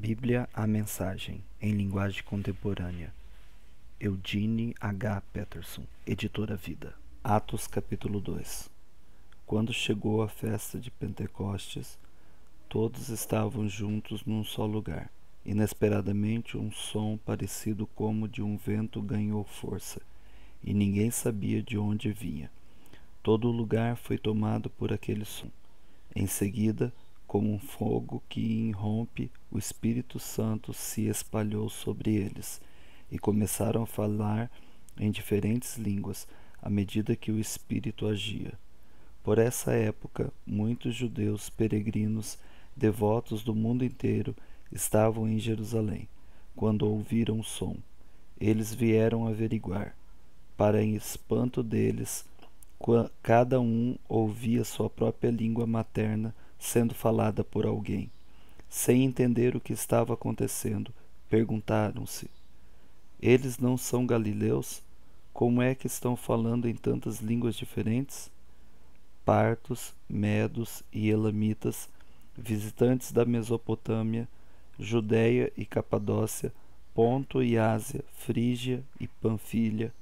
Bíblia A Mensagem, em linguagem contemporânea. Eugene H. Peterson, Editora Vida. Atos capítulo 2. Quando chegou a festa de Pentecostes, todos estavam juntos num só lugar. Inesperadamente um som parecido como de um vento ganhou força, e ninguém sabia de onde vinha. Todo o lugar foi tomado por aquele som. Em seguida, como um fogo que irrompe, o Espírito Santo se espalhou sobre eles, e começaram a falar em diferentes línguas, à medida que o Espírito agia. Por essa época, muitos judeus peregrinos, devotos do mundo inteiro, estavam em Jerusalém, quando ouviram o som. Eles vieram averiguar. Para espanto deles, cada um ouvia sua própria língua materna sendo falada por alguém. Sem entender o que estava acontecendo, perguntaram-se: eles não são galileus? Como é que estão falando em tantas línguas diferentes? Partos, medos e elamitas, visitantes da Mesopotâmia, Judéia e Capadócia, Ponto e Ásia, Frígia e Panfilha,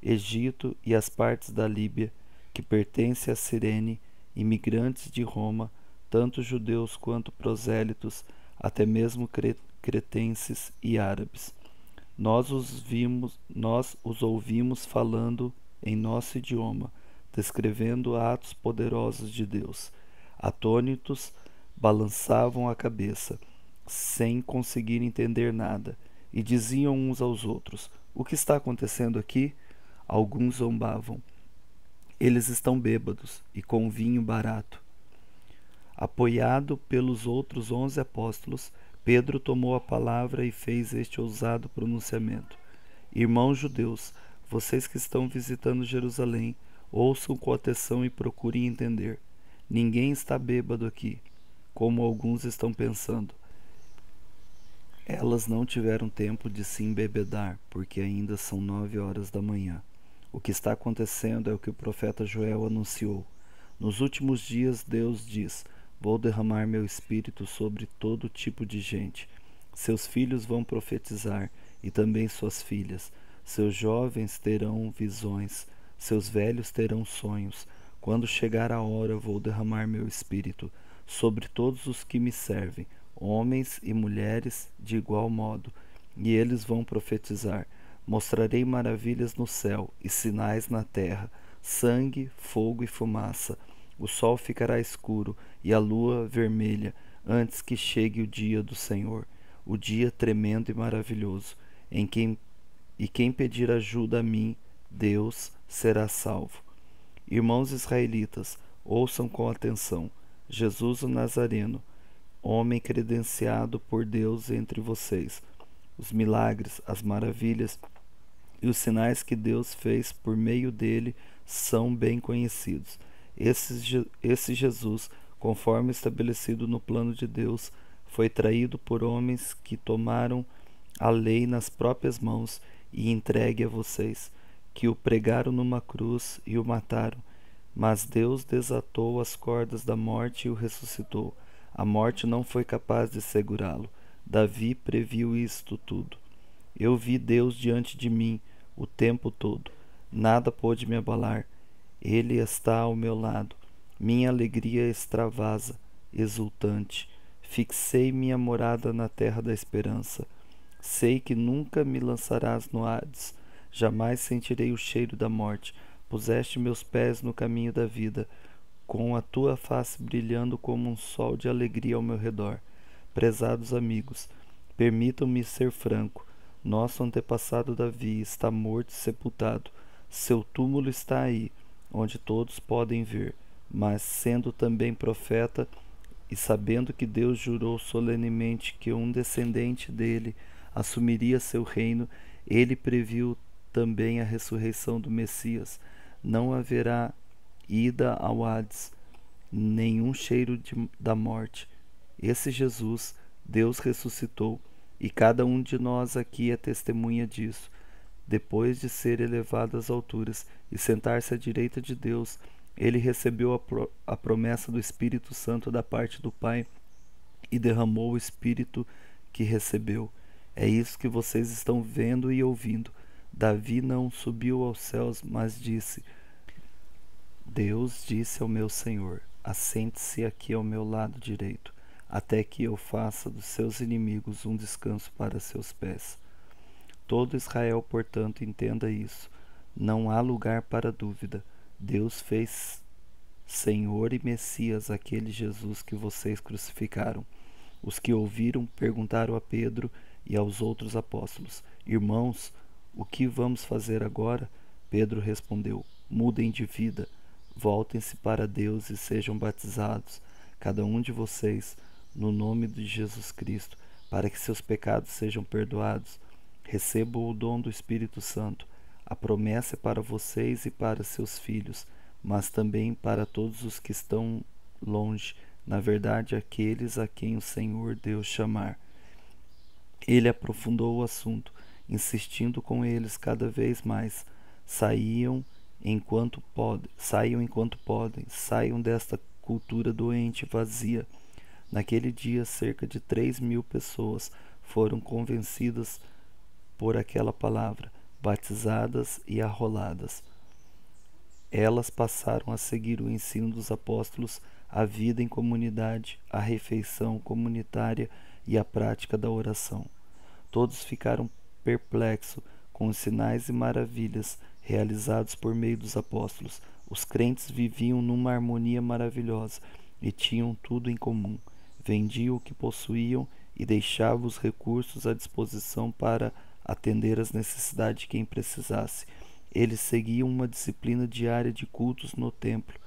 Egito e as partes da Líbia, que pertence a Cirene, imigrantes de Roma, tanto judeus quanto prosélitos, até mesmo cretenses e árabes. Nós os ouvimos falando em nosso idioma, descrevendo atos poderosos de Deus. Atônitos, balançavam a cabeça, sem conseguir entender nada, e diziam uns aos outros: o que está acontecendo aqui? Alguns zombavam: eles estão bêbados e com vinho barato. Apoiado pelos outros 11 apóstolos, Pedro tomou a palavra e fez este ousado pronunciamento: irmãos judeus, vocês que estão visitando Jerusalém, ouçam com atenção e procurem entender. Ninguém está bêbado aqui, como alguns estão pensando. Elas não tiveram tempo de se embebedar, porque ainda são 9 horas da manhã. O que está acontecendo é o que o profeta Joel anunciou. Nos últimos dias, Deus diz: vou derramar meu espírito sobre todo tipo de gente. Seus filhos vão profetizar, e também suas filhas. Seus jovens terão visões, seus velhos terão sonhos. Quando chegar a hora, vou derramar meu espírito sobre todos os que me servem, homens e mulheres de igual modo, e eles vão profetizar. Mostrarei maravilhas no céu e sinais na terra: sangue, fogo e fumaça. O sol ficará escuro e a lua vermelha antes que chegue o dia do Senhor, o dia tremendo e maravilhoso, quem pedir ajuda a mim, Deus, será salvo. Irmãos israelitas, ouçam com atenção. Jesus o Nazareno, homem credenciado por Deus entre vocês. Os milagres, as maravilhas e os sinais que Deus fez por meio dele são bem conhecidos. Esse Jesus, conforme estabelecido no plano de Deus, foi traído por homens que tomaram a lei nas próprias mãos e entregue a vocês, que o pregaram numa cruz e o mataram. Mas Deus desatou as cordas da morte e o ressuscitou. A morte não foi capaz de segurá-lo. Davi previu isto tudo. Eu vi Deus diante de mim o tempo todo. Nada pôde me abalar. Ele está ao meu lado. Minha alegria extravasa, exultante. Fixei minha morada na terra da esperança. Sei que nunca me lançarás no Hades. Jamais sentirei o cheiro da morte. Puseste meus pés no caminho da vida, com a tua face brilhando como um sol de alegria ao meu redor. Prezados amigos, permitam-me ser franco. Nosso antepassado Davi está morto e sepultado. Seu túmulo está aí, onde todos podem ver. Mas, sendo também profeta, e sabendo que Deus jurou solenemente que um descendente dele assumiria seu reino, ele previu também a ressurreição do Messias. Não haverá ida ao Hades, nenhum cheiro da morte. Esse Jesus, Deus ressuscitou, e cada um de nós aqui é testemunha disso. Depois de ser elevado às alturas e sentar-se à direita de Deus, ele recebeu a promessa do Espírito Santo da parte do Pai e derramou o Espírito que recebeu. É isso que vocês estão vendo e ouvindo. Davi não subiu aos céus, mas disse: Deus disse ao meu Senhor: assente-se aqui ao meu lado direito, até que eu faça dos seus inimigos um descanso para seus pés. Todo Israel, portanto, entenda isso. Não há lugar para dúvida. Deus fez Senhor e Messias aquele Jesus que vocês crucificaram. Os que ouviram perguntaram a Pedro e aos outros apóstolos: Irmãos, o que vamos fazer agora? Pedro respondeu: Mudem de vida, voltem-se para Deus e sejam batizados, cada um de vocês, no nome de Jesus Cristo, para que seus pecados sejam perdoados. Recebam o dom do Espírito Santo. A promessa é para vocês e para seus filhos, mas também para todos os que estão longe, na verdade, aqueles a quem o Senhor Deus chamar. Ele aprofundou o assunto, insistindo com eles cada vez mais. Saiam enquanto podem, saiam desta cultura doente e vazia. Naquele dia, cerca de 3.000 pessoas foram convencidas por aquela palavra, batizadas e arroladas. Elas passaram a seguir o ensino dos apóstolos, a vida em comunidade, a refeição comunitária e a prática da oração. Todos ficaram perplexos com os sinais e maravilhas realizados por meio dos apóstolos. Os crentes viviam numa harmonia maravilhosa e tinham tudo em comum. Vendiam o que possuíam e deixavam os recursos à disposição para atender às necessidades de quem precisasse. Eles seguiam uma disciplina diária de cultos no templo,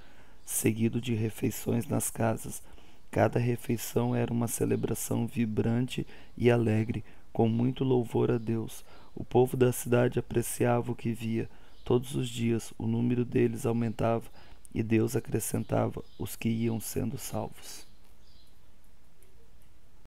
seguido de refeições nas casas. Cada refeição era uma celebração vibrante e alegre, com muito louvor a Deus. O povo da cidade apreciava o que via. Todos os dias o número deles aumentava e Deus acrescentava os que iam sendo salvos.